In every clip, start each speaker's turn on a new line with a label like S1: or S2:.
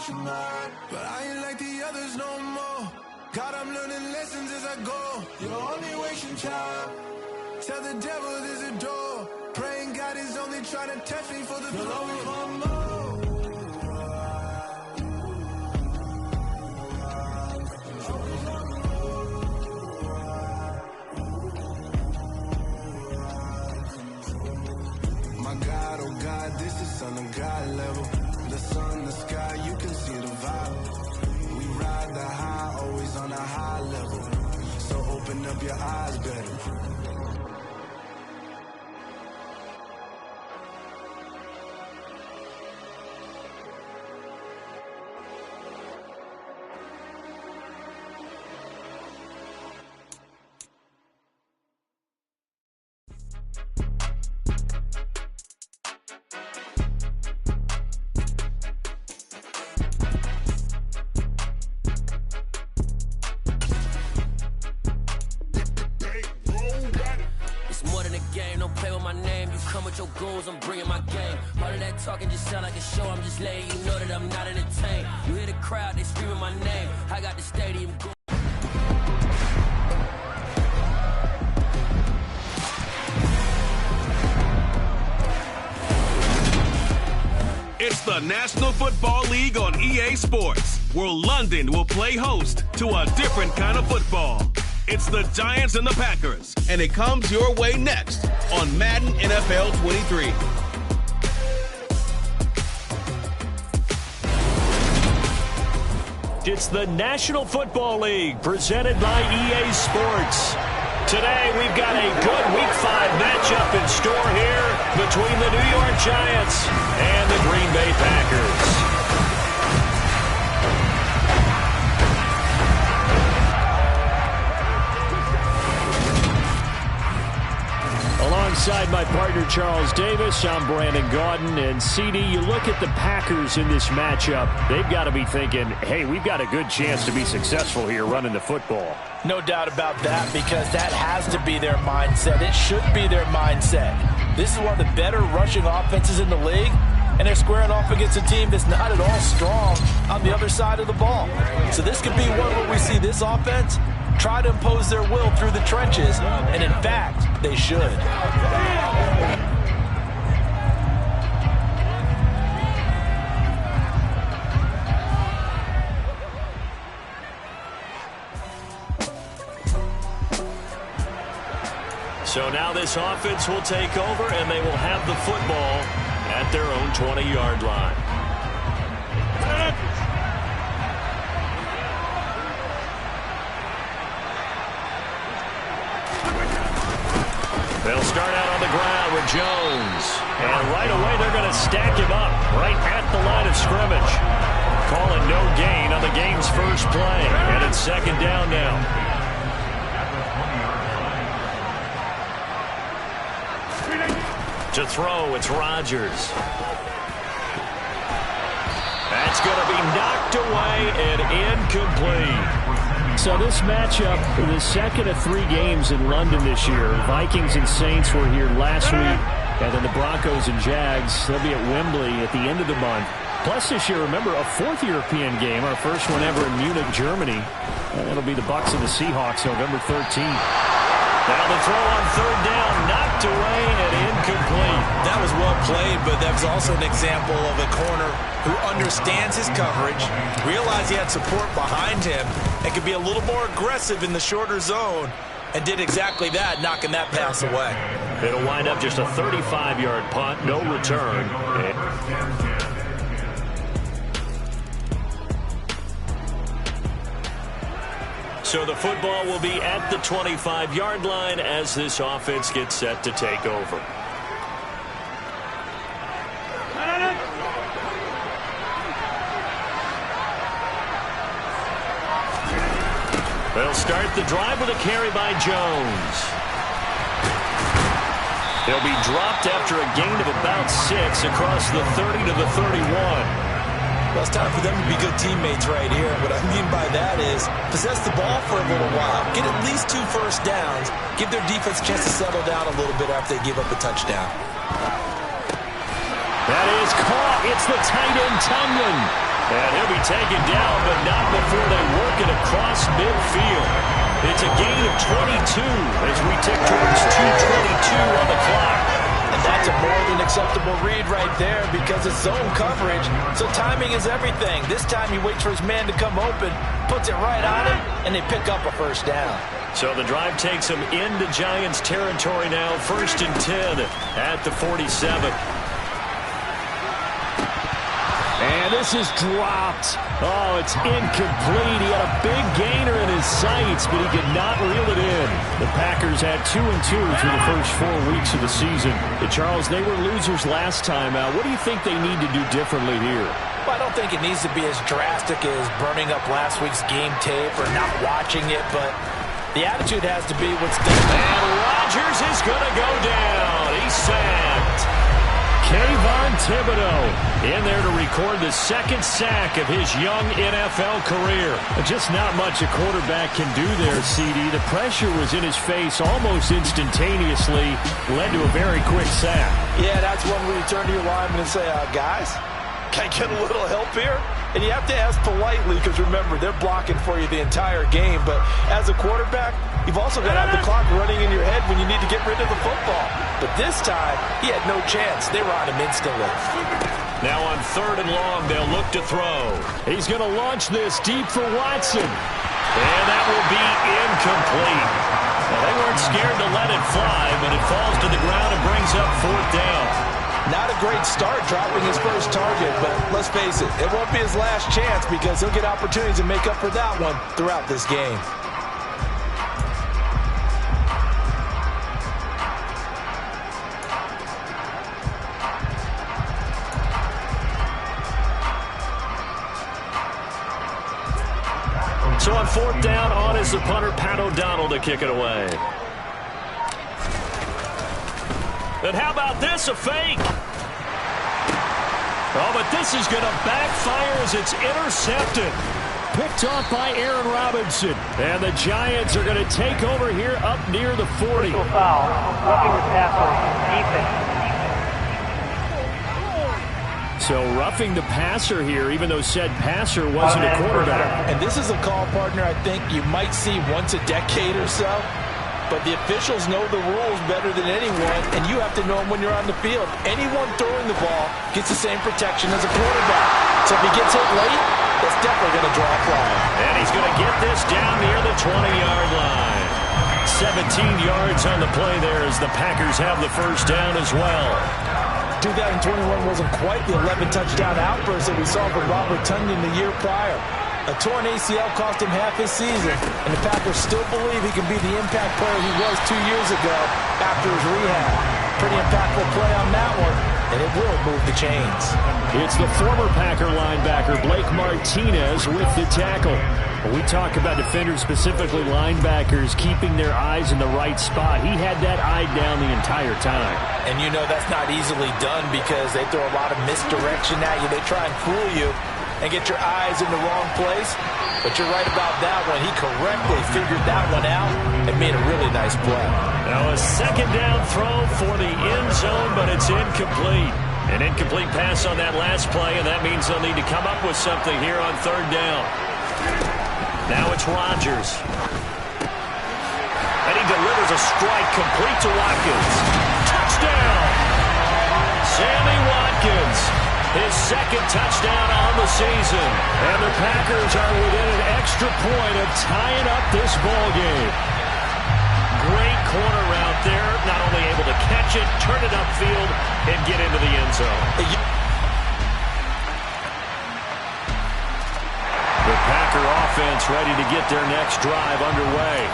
S1: lost your mind, but I ain't like the others no more. God, I'm learning lessons as I go. You're only wasting time. Tell the devil there's a door. Praying God is only trying to test me for the glory. You'll always want more. Oh God, this is Son of God level. The sun, the sky, you can see the vibe. We ride the high, always on a high level. So open up your eyes better.
S2: Your goals, I'm bringing my game. All of that talking just sound like a show. I'm just letting you know that I'm not entertained. You hear the crowd, they screaming my name. I got the stadium going.
S3: It's the National Football League on EA Sports, where London will play host to a different kind of football. It's the Giants and the Packers, and it comes your way next on Madden NFL 23.
S4: It's the National Football League presented by EA Sports. Today we've got a good Week 5 matchup in store here between the New York Giants and the Green Bay Packers. Alongside my partner Charles Davis, I'm Brandon Gaudin. And CD, you look at the Packers in this matchup, they've got to be thinking, hey, we've got a good chance to be successful here running the football.
S5: No doubt about that, because that has to be their mindset. It should be their mindset. This is one of the better rushing offenses in the league, and they're squaring off against a team that's not at all strong on the other side of the ball. So this could be one where we see this offense try to impose their will through the trenches, and in fact, they should.
S4: So now this offense will take over, and they will have the football at their own 20-yard line. They'll start out on the ground with Jones. And right away, they're going to stack him up right at the line of scrimmage. Calling no gain on the game's first play. And it's second down now. To throw, it's Rodgers. That's going to be knocked away and incomplete. So this matchup, the second of 3 games in London this year. Vikings and Saints were here last week, and then the Broncos and Jags, they'll be at Wembley at the end of the month. Plus this year, remember, a 4th European game, our first one ever in Munich, Germany. And it'll be the Bucs and the Seahawks November 13th. Now the throw on third down, knocked away and incomplete.
S5: That was well played, but that was also an example of a corner who understands his coverage, realized he had support behind him, and could be a little more aggressive in the shorter zone, and did exactly that, knocking that pass away.
S4: It'll wind up just a 35-yard punt, no return. So the football will be at the 25-yard line as this offense gets set to take over. They'll start the drive with a carry by Jones. They'll be dropped after a gain of about 6 across the 30 to the 31.
S5: Well, it's time for them to be good teammates right here. What I mean by that is possess the ball for a little while, get at least 2 first downs, give their defense a chance to settle down a little bit after they give up a touchdown.
S4: That is caught. It's the tight end, Tunyon. And he'll be taken down, but not before they work it across midfield. It's a gain of 22 as we tick towards 2:22 on the clock.
S5: And that's a more than acceptable read right there because it's zone coverage, so timing is everything. This time he waits for his man to come open, puts it right on him, and they pick up a first down.
S4: So the drive takes them into Giants territory now, 1st and 10 at the 47. And this is dropped. Oh, it's incomplete. He had a big gainer in his sights, but he could not reel it in. The Packers had 2-2 through the first 4 weeks of the season. Charles, they were losers last time out. What do you think they need to do differently here?
S5: Well, I don't think it needs to be as drastic as burning up last week's game tape or not watching it, but the attitude has to be what's done.
S4: And Rodgers is going to go down. He's sacked. Kayvon Thibodeau in there to record the second sack of his young NFL career. Just not much a quarterback can do there, CD. The pressure was in his face almost instantaneously, led to a very quick sack.
S5: Yeah, that's one where you turn to your lineman and say, guys, can I get a little help here? And you have to ask politely because, remember, they're blocking for you the entire game. But as a quarterback, you've also got to have the clock running in your head when you need to get rid of the football. But this time, he had no chance. They were on him instantly.
S4: Now on 3rd and long, they'll look to throw. He's going to launch this deep for Watson. And that will be incomplete. Well, they weren't scared to let it fly, but it falls to the ground and brings up 4th down.
S5: Not a great start dropping his first target, but let's face it, it won't be his last chance because he'll get opportunities to make up for that one throughout this game.
S4: So on 4th down, on is the punter, Pat O'Donnell, to kick it away. And how about this, a fake? Oh, but this is going to backfire as it's intercepted. Picked off by Aaron Robinson. And the Giants are going to take over here up near the 40.
S6: Foul. Roughing the passer. Defense.
S4: So roughing the passer here, even though said passer wasn't a quarterback.
S5: And this is a call, partner, I think you might see once a decade or so. But the officials know the rules better than anyone, and you have to know them when you're on the field. Anyone throwing the ball gets the same protection as a quarterback. So if he gets hit late, it's definitely going to draw a flag.
S4: And he's going to get this down near the 20-yard line. 17 yards on the play there as the Packers have the first down as well.
S5: 2021 wasn't quite the 11-touchdown outburst that we saw from Robert Tonyan the year prior. A torn ACL cost him half his season, and the Packers still believe he can be the impact player he was 2 years ago after his rehab. Pretty impactful play on that one, and it will move the chains.
S4: It's the former Packer linebacker Blake Martinez with the tackle. When we talk about defenders, specifically linebackers, keeping their eyes in the right spot, he had that eye down the entire time.
S5: And you know that's not easily done because they throw a lot of misdirection at you. They try and fool you and get your eyes in the wrong place. But you're right about that one. He correctly figured that one out and made a really nice play.
S4: Now a 2nd down throw for the end zone, but it's incomplete. An incomplete pass on that last play, and that means they'll need to come up with something here on 3rd down. Now it's Rodgers. And he delivers a strike complete to Watkins. Touchdown! Sammy Watkins. His 2nd touchdown on the season. And the Packers are within an extra point of tying up this ball game. Great corner route there. Not only able to catch it, turn it upfield, and get into the end zone. The Packer offense ready to get their next drive underway.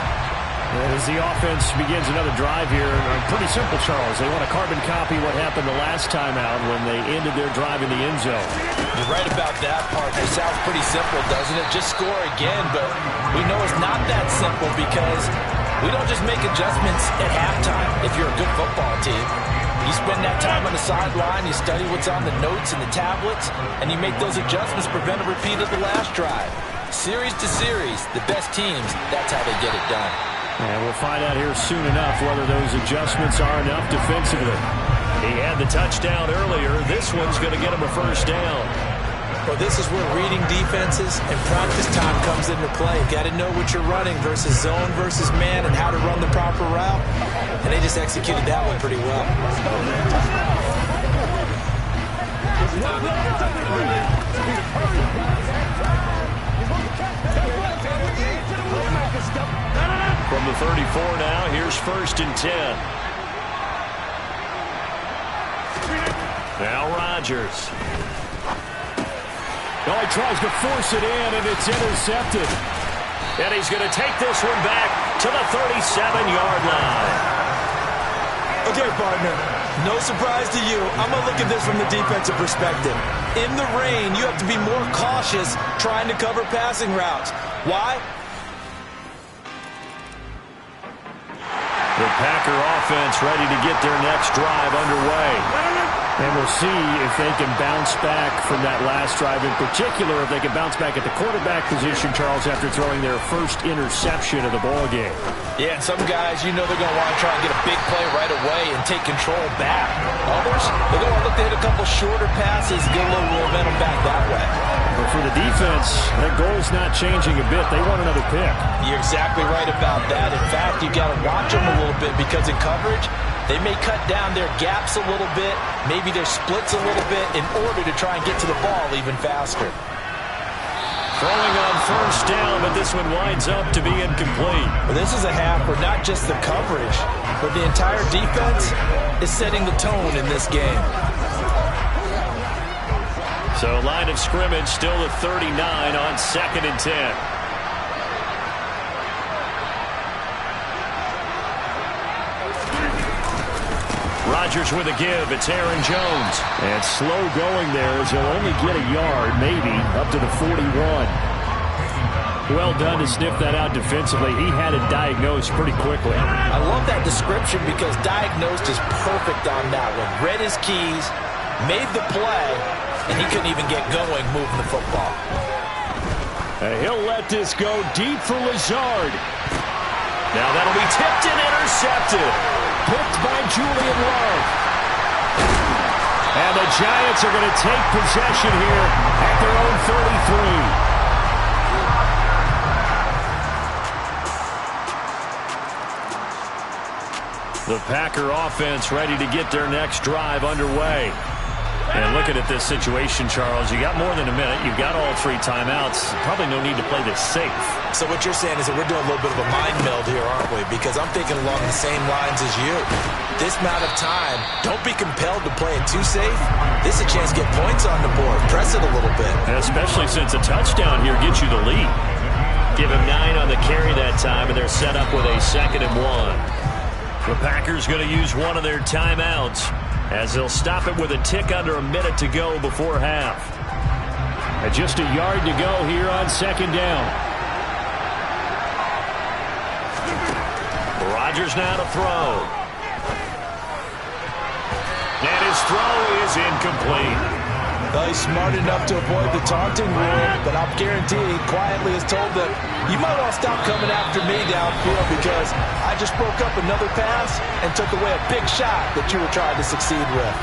S4: As the offense begins another drive here, pretty simple, Charles. They want to carbon copy what happened the last time out when they ended their drive in the end zone.
S5: You're right about that, partner. Sounds pretty simple, doesn't it? Just score again, but we know it's not that simple because we don't just make adjustments at halftime if you're a good football team. You spend that time on the sideline, you study what's on the notes and the tablets, and you make those adjustments to prevent a repeat of the last drive. Series to series, the best teams, that's how they get it done.
S4: And we'll find out here soon enough whether those adjustments are enough defensively. He had the touchdown earlier. This one's going to get him a first down.
S5: Well, this is where reading defenses and practice time comes into play. Got to know what you're running versus zone versus man and how to run the proper route. And they just executed that one pretty well.
S4: From the 34 now, here's 1st and 10. Now Rodgers. Oh, he tries to force it in, and it's intercepted. And he's going to take this one back to the 37-yard line.
S5: Okay, partner, no surprise to you. I'm going to look at this from the defensive perspective. In the rain, you have to be more cautious trying to cover passing routes. Why?
S4: The Packer offense ready to get their next drive underway. And we'll see if they can bounce back from that last drive. In particular, if they can bounce back at the quarterback position, Charles, after throwing their first interception of the ballgame.
S5: Yeah, and some guys, you know they're going to want to try and get a big play right away and take control back. Others, they're going to look to hit a couple shorter passes, get a little momentum back that way.
S4: But for the defense, that goal's not changing a bit. They want another pick.
S5: You're exactly right about that. In fact, you've got to watch them a little bit because in coverage, they may cut down their gaps a little bit, maybe their splits a little bit in order to try and get to the ball even faster.
S4: Throwing on 1st down, but this one winds up to be incomplete.
S5: Well, this is a half where not just the coverage, but the entire defense is setting the tone in this game.
S4: So line of scrimmage still at 39 on 2nd and 10. Rodgers with a give. It's Aaron Jones. And slow going there as he'll only get a yard, maybe, up to the 41. Well done to sniff that out defensively. He had it diagnosed pretty quickly.
S5: I love that description because diagnosed is perfect on that one. Read his keys, made the play, and he couldn't even get going moving the football.
S4: He'll let this go deep for Lazard. Now that'll be tipped and intercepted. Picked by Julian Love. And the Giants are going to take possession here at their own 33. The Packer offense ready to get their next drive underway. And looking at this situation, Charles, you got more than a minute. You've got all 3 timeouts. Probably no need to play this safe.
S5: So what you're saying is that we're doing a little bit of a mind meld here, aren't we? Because I'm thinking along the same lines as you. This amount of time, don't be compelled to play it too safe. This is a chance to get points on the board. Press it a little bit.
S4: And especially since a touchdown here gets you the lead. Give him 9 on the carry that time, and they're set up with a 2nd and 1. The Packers going to use one of their timeouts, as they'll stop it with a tick under a minute to go before half. And just a yard to go here on 2nd down. Rodgers now to throw. And his throw is incomplete.
S5: Well, he's smart enough to avoid the taunting rule, but I'm guaranteed quietly has told them, you might want to stop coming after me downfield because I just broke up another pass and took away a big shot that you were trying to succeed with.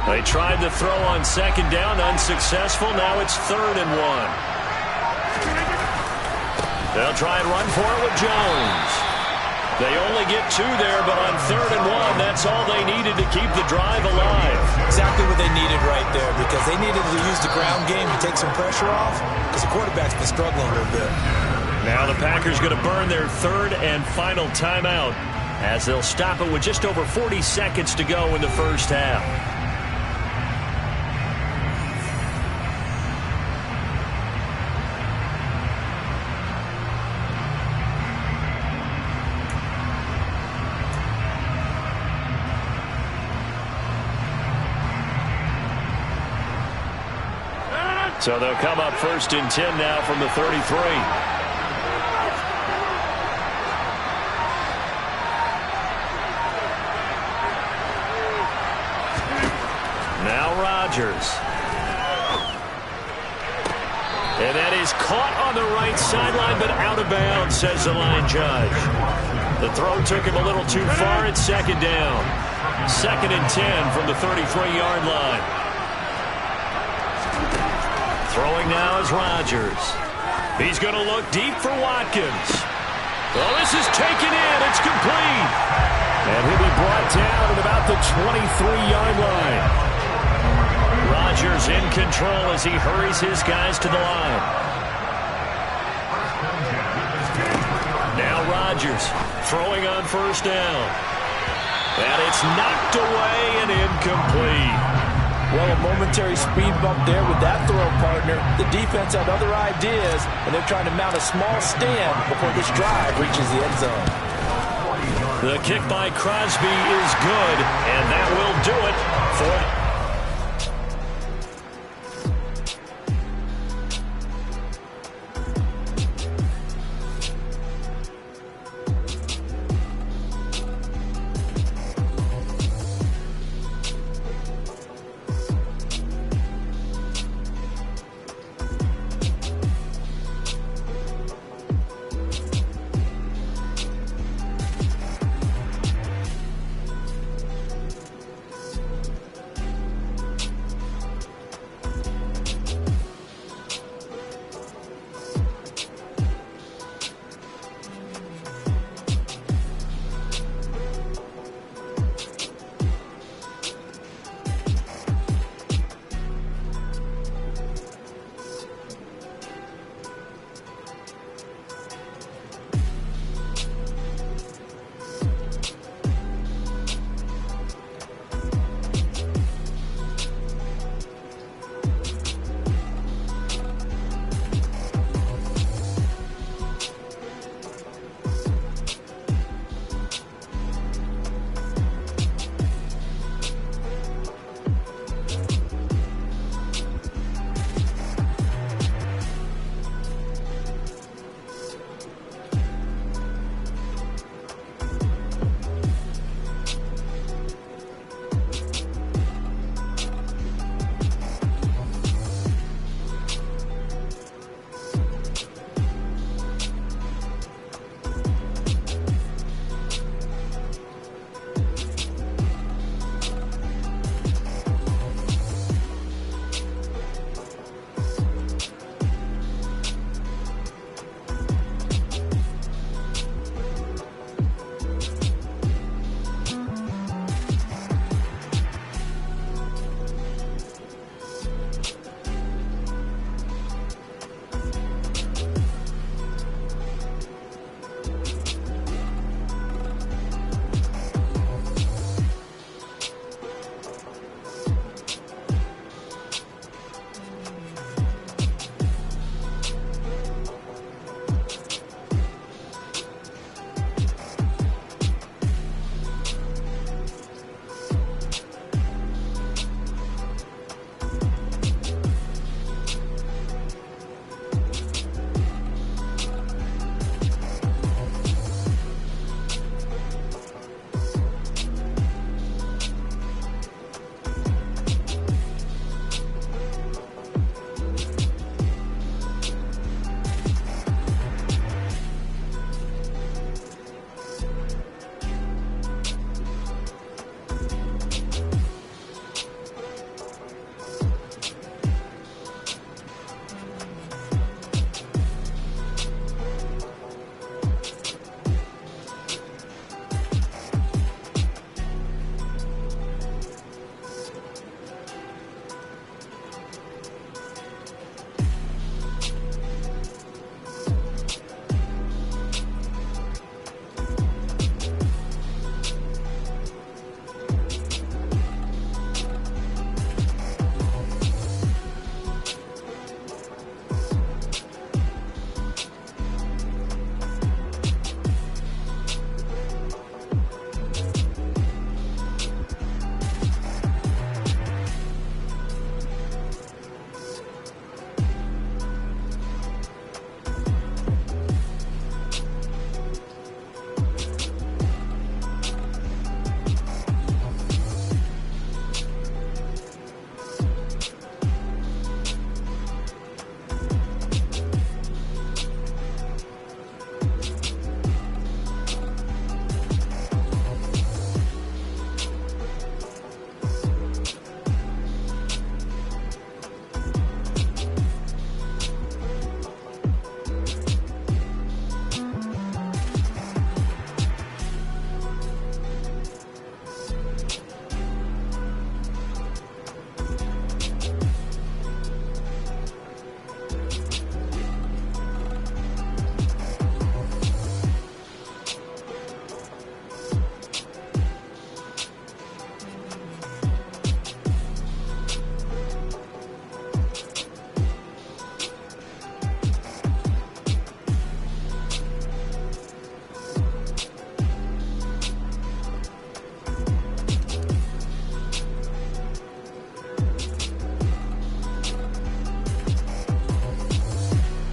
S4: They tried the throw on 2nd down, unsuccessful. Now it's 3rd and 1. They'll try and run for it with Jones. They only get 2 there, but on 3rd and 1, that's all they needed to keep the drive alive.
S5: Exactly what they needed right there, because they needed to use the ground game to take some pressure off, because the quarterback's been struggling a little bit.
S4: Now the Packers going to burn their 3rd and final timeout, as they'll stop it with just over 40 seconds to go in the first half. So they'll come up 1st and 10 now from the 33. Now Rodgers. And that is caught on the right sideline, but out of bounds, says the line judge. The throw took him a little too far at 2nd down. 2nd and 10 from the 33-yard line. Throwing now is Rodgers. He's going to look deep for Watkins. Well, this is taken in. It's complete. And he'll be brought down at about the 23-yard line. Rodgers in control as he hurries his guys to the line. Now Rodgers throwing on 1st down. And it's knocked away and incomplete.
S5: Well, a momentary speed bump there with that throw partner. The defense had other ideas, and they're trying to mount a small stand before this drive reaches the end zone.
S4: The kick by Crosby is good, and that will do it for...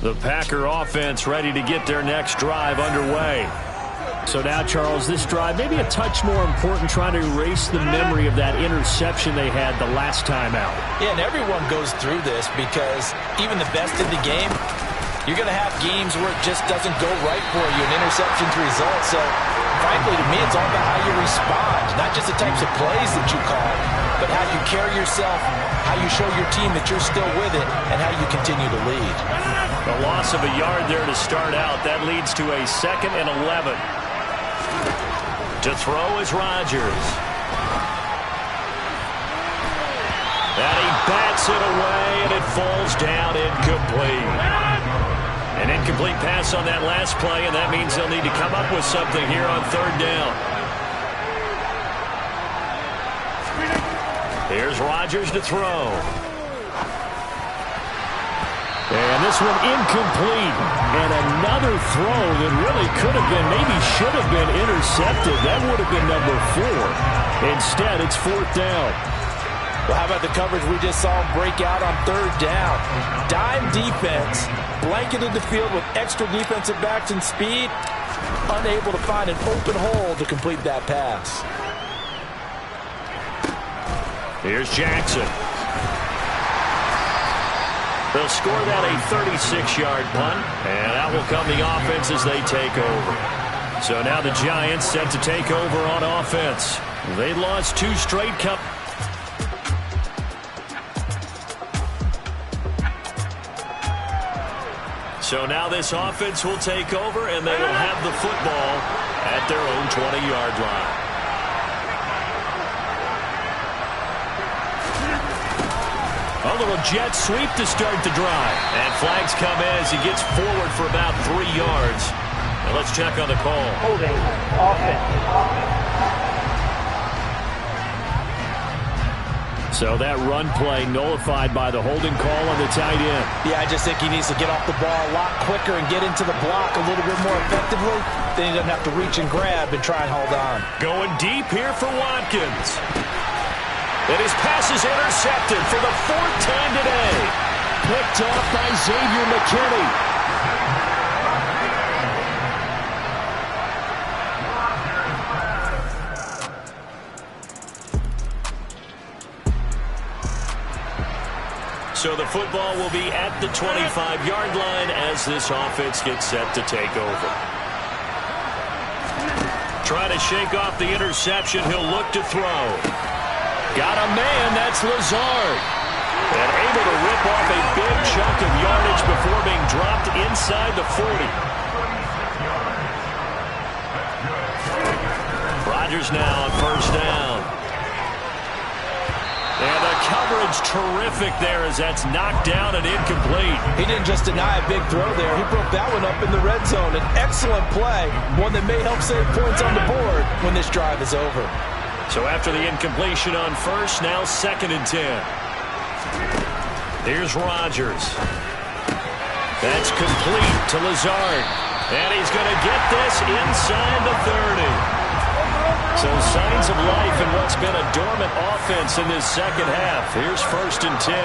S4: The Packer offense ready to get their next drive underway. So now, Charles, this drive maybe a touch more important, trying to erase the memory of that interception they had the last time out.
S5: Yeah, and everyone goes through this because even the best in the game, you're going to have games where it just doesn't go right for you, an interception's result. So, frankly, to me, it's all about how you respond, not just the types of plays that you call, but how you carry yourself, how you show your team that you're still with it, and how you continue to lead.
S4: A loss of a yard there to start out. That leads to a 2nd and 11. To throw is Rodgers. And he bats it away, and it falls down incomplete. An incomplete pass on that last play, and that means they'll need to come up with something here on 3rd down. Here's Rodgers to throw. And this one incomplete. And another throw that really could have been, maybe should have been intercepted. That would have been number 4. Instead, it's 4th down.
S5: Well, how about the coverage we just saw break out on 3rd down? Dime defense, blanketed the field with extra defensive backs and speed, unable to find an open hole to complete that pass.
S4: Here's Jackson. They'll score that a 36-yard punt, and out will come the offense as they take over. So now the Giants set to take over on offense. They lost 2 straight cup. So now this offense will take over, and they will have the football at their own 20-yard line. A little jet sweep to start the drive. And flags come in as he gets forward for about 3 yards. Now let's check on the call.
S6: Holding offense.
S4: So that run play nullified by the holding call on the tight end.
S5: Yeah, I just think he needs to get off the ball a lot quicker and get into the block a little bit more effectively. Then he doesn't have to reach and grab and try and hold on.
S4: Going deep here for Watkins. And his pass is intercepted for the 4th time today. Picked off by Xavier McKinney. So the football will be at the 25-yard line as this offense gets set to take over. Trying to shake off the interception. He'll look to throw. Got a man, that's Lazard. And able to rip off a big chunk of yardage before being dropped inside the 40. Rodgers now on 1st down. And the coverage terrific there as that's knocked down and incomplete.
S5: He didn't just deny a big throw there. He broke that one up in the red zone. An excellent play, one that may help save points on the board when this drive is over.
S4: So after the incompletion on 1st, now 2nd and 10. Here's Rodgers. That's complete to Lazard. And he's going to get this inside the 30. So signs of life in what's been a dormant offense in this 2nd half. Here's 1st and 10.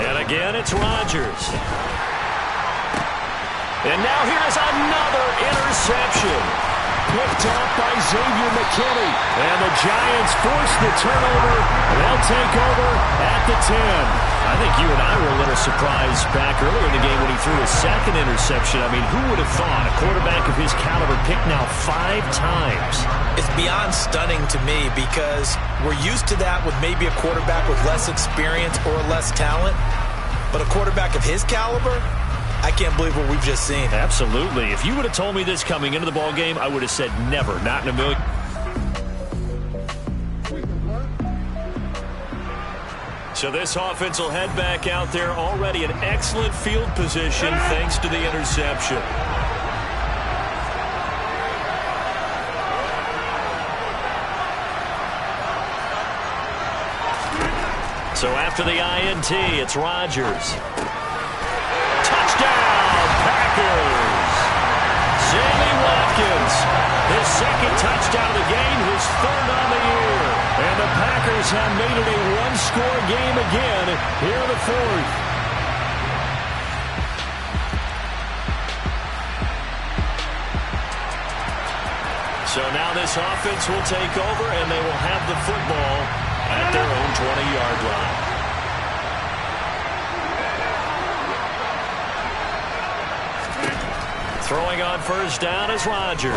S4: And again, it's Rodgers. And now here's another interception. Picked off by Xavier McKinney. And the Giants force the turnover. They'll take over at the 10. I think you and I were a little surprised back earlier in the game when he threw his 2nd interception. I mean, who would have thought a quarterback of his caliber picked now 5 times?
S5: It's beyond stunning to me because we're used to that with maybe a quarterback with less experience or less talent. But a quarterback of his caliber, I can't believe what we've just seen.
S4: Absolutely. If you would have told me this coming into the ball game, I would have said never, not in a million. So this offense will head back out there, already in excellent field position thanks to the interception. So after the INT, it's Rodgers. Touchdown, Packers! Sammy Watkins, his 2nd touchdown of the game, his 3rd on the year. And the Packers have made it a 1-score game again here in the fourth. So now this offense will take over, and they will have the football at their own 20-yard line. Throwing on first down is Rodgers.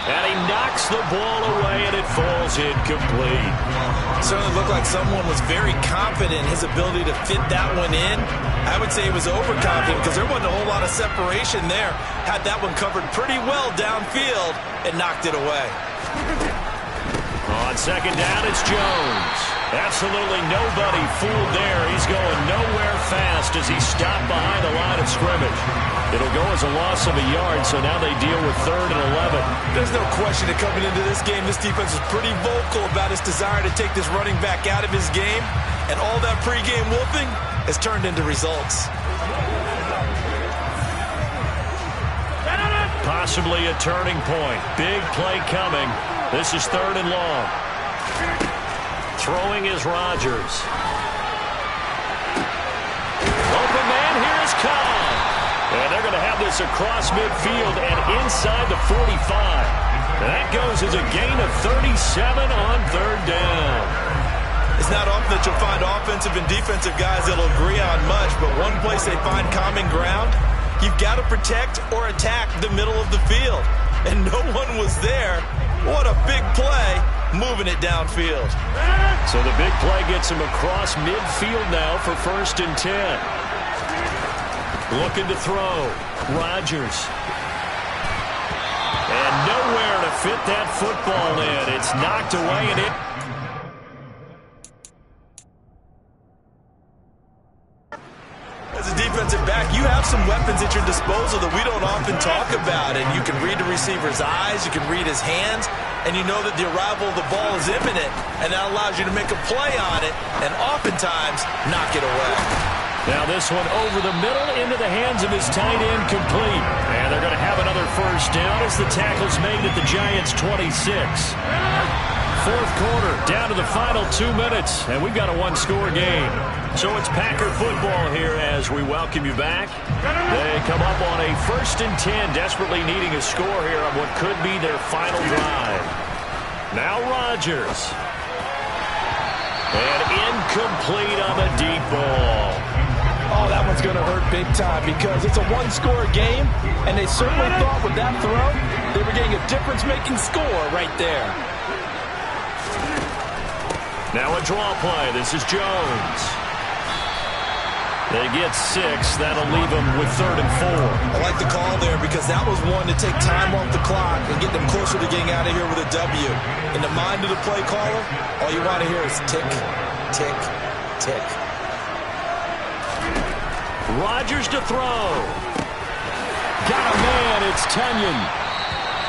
S4: And he knocks the ball away, and it falls incomplete.
S5: Certainly looked like someone was very confident in his ability to fit that one in. I would say he was overconfident because there wasn't a whole lot of separation there. Had that one covered pretty well downfield and knocked it away.
S4: On second down, it's Jones. Absolutely nobody fooled there. He's going nowhere fast as he stopped behind the line of scrimmage. It'll go as a loss of a yard, so now they deal with 3rd and 11.
S5: There's no question that coming into this game, this defense is pretty vocal about its desire to take this running back out of his game, and all that pregame wolfing has turned into results.
S4: Possibly a turning point. Big play coming. This is 3rd and long. Throwing is Rodgers. Open man, here's Cobb. And they're going to have this across midfield and inside the 45. And that goes as a gain of 37 on 3rd down.
S5: It's not often that you'll find offensive and defensive guys that'll agree on much, but one place they find common ground, you've got to protect or attack the middle of the field. And no one was there. What a big play, moving it downfield.
S4: So the big play gets him across midfield now for 1st and 10. Looking to throw. Rodgers. And nowhere to fit that football in. It's knocked away and it.
S5: As a defensive back, you have some weapons at your disposal that we don't often talk about. And you can read the receiver's eyes, you can read his hands, and you know that the arrival of the ball is imminent, and that allows you to make a play on it and oftentimes knock it away.
S4: Now this one over the middle into the hands of his tight end, complete. And they're going to have another first down as the tackle's made at the Giants' 26. 4th quarter, down to the final 2 minutes, and we've got a one-score game. So it's Packer football here as we welcome you back. They come up on a 1st and 10, desperately needing a score here on what could be their final drive. Now Rodgers. And incomplete on the deep ball.
S5: Oh, that one's going to hurt big time because it's a one-score game, and they certainly thought with that throw they were getting a difference-making score right there.
S4: Now a draw play. This is Jones. They get 6. That'll leave them with 3rd and 4.
S5: I like the call there because that was one to take time off the clock and get them closer to getting out of here with a W. In the mind of the play caller, all you want to hear is tick, tick, tick.
S4: Rodgers to throw. Got a man. It's Tunyon.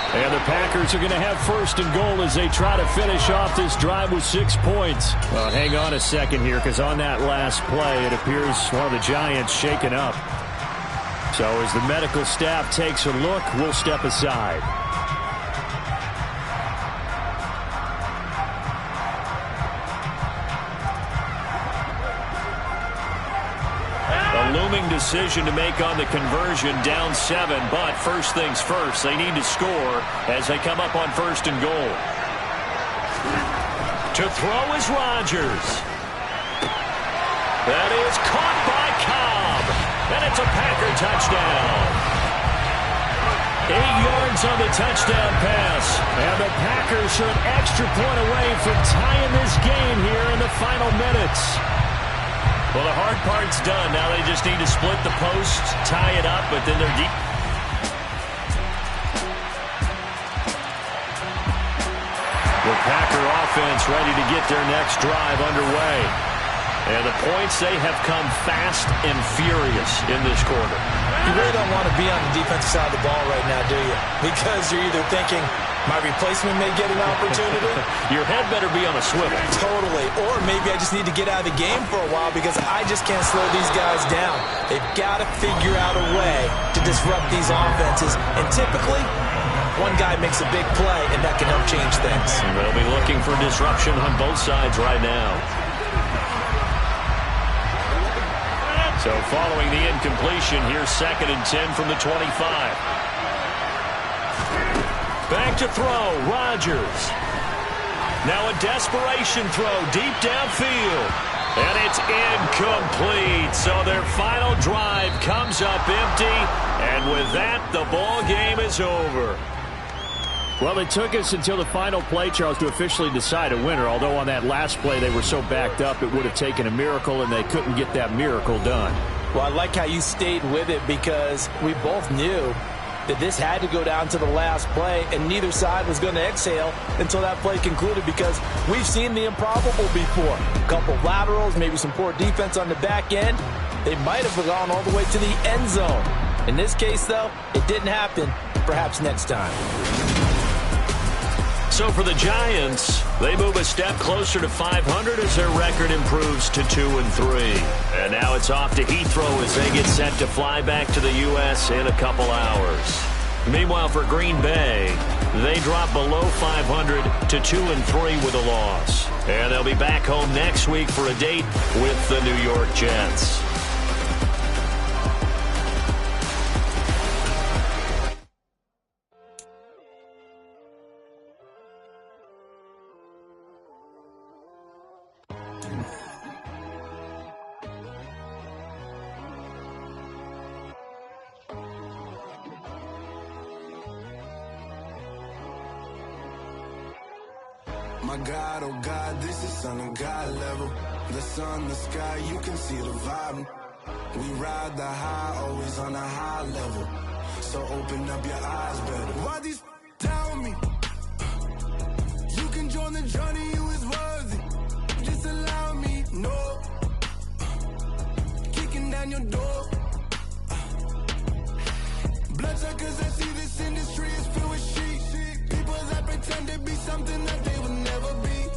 S4: And the Packers are going to have 1st and goal as they try to finish off this drive with 6 points. Well, hang on a second here, because on that last play, it appears one of the Giants shaken up. So as the medical staff takes a look, we'll step aside. Looming decision to make on the conversion, down 7, but first things first, they need to score as they come up on 1st and goal. To throw is Rodgers. That is caught by Cobb, and it's a Packer touchdown. 8 yards on the touchdown pass, and the Packers are an extra point away from tying this game here in the final minutes. Well, the hard part's done. Now they just need to split the post, tie it up, but then they're deep. The Packer offense ready to get their next drive underway. And the points, they have come fast and furious in this quarter.
S5: You really don't want to be on the defensive side of the ball right now, do you? Because you're either thinking, my replacement may get an opportunity.
S4: Your head better be on a swivel.
S5: Totally. Or maybe I just need to get out of the game for a while because I just can't slow these guys down. They've got to figure out a way to disrupt these offenses. And typically, one guy makes a big play, and that can help change things.
S4: And they'll be looking for disruption on both sides right now. So following the incompletion, here's 2nd and 10 from the 25. Back to throw, Rodgers. Now a desperation throw deep downfield. And it's incomplete. So their final drive comes up empty. And with that, the ball game is over. Well, it took us until the final play, Charles, to officially decide a winner. Although on that last play they were so backed up, it would have taken a miracle, and they couldn't get that miracle done.
S5: Well, I like how you stayed with it because we both knew that this had to go down to the last play, and neither side was going to exhale until that play concluded because we've seen the improbable before. A couple laterals, maybe some poor defense on the back end. They might have gone all the way to the end zone. In this case, though, it didn't happen. Perhaps next time.
S4: So for the Giants, they move a step closer to 500 as their record improves to 2-3. And now it's off to Heathrow as they get set to fly back to the U.S. in a couple hours. Meanwhile, for Green Bay, they drop below 500 to 2-3 with a loss. And they'll be back home next week for a date with the New York Jets.
S1: My God, oh God, this is Son of God level. The sun, the sky, you can see the vibe. We ride the high, always on a high level. So open up your eyes better. Why these tell me? You can join the journey, you is worthy. Just allow me, no. Kicking down your door. Bloodsuckers, I see this industry is filled with sheep. People that pretend to be something that they will never be.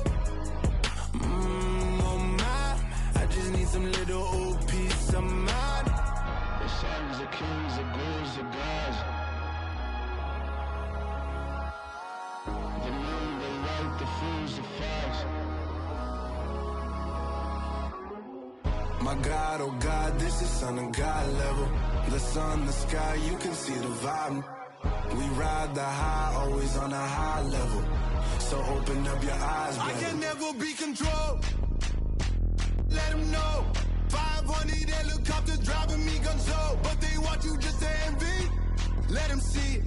S1: Oh my, I just need some little old peace of mind. The sons of kings, the ghouls, the gods. The moon, the light, the fools, the facts. My God, oh God, this is Son of God level. The sun, the sky, you can see the vibe. We ride the high, always on a high level. So open up your eyes, baby. I can never be controlled. Let them know. 500 helicopters driving me gonzo. But they want you just to envy. Let them see it.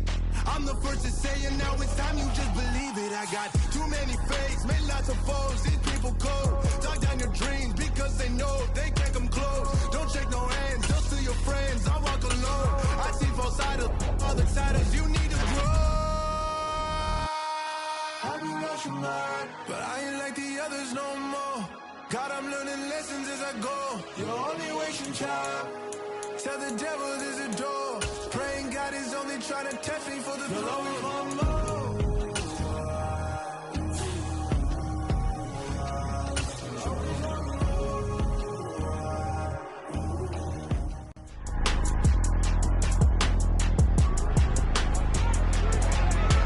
S1: I'm the first to say it, now it's time you just believe it. I got too many fakes, made lots of foes. These people cold. Talk down your dreams because they know they can't come close. Don't shake no hands, just to your friends. I walk alone. I see both sides, other siders. You need to grow. I've been rushing mine, but I ain't like the others no more. God, I'm learning lessons as I go. You're only wasting time. Tell the devil there's a door. Praying God is only trying to test me for the throne.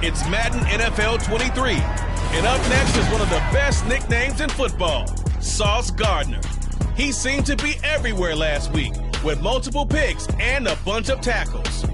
S3: It's Madden NFL 23. And up next is one of the best nicknames in football, Sauce Gardner. He seemed to be everywhere last week with multiple picks and a bunch of tackles.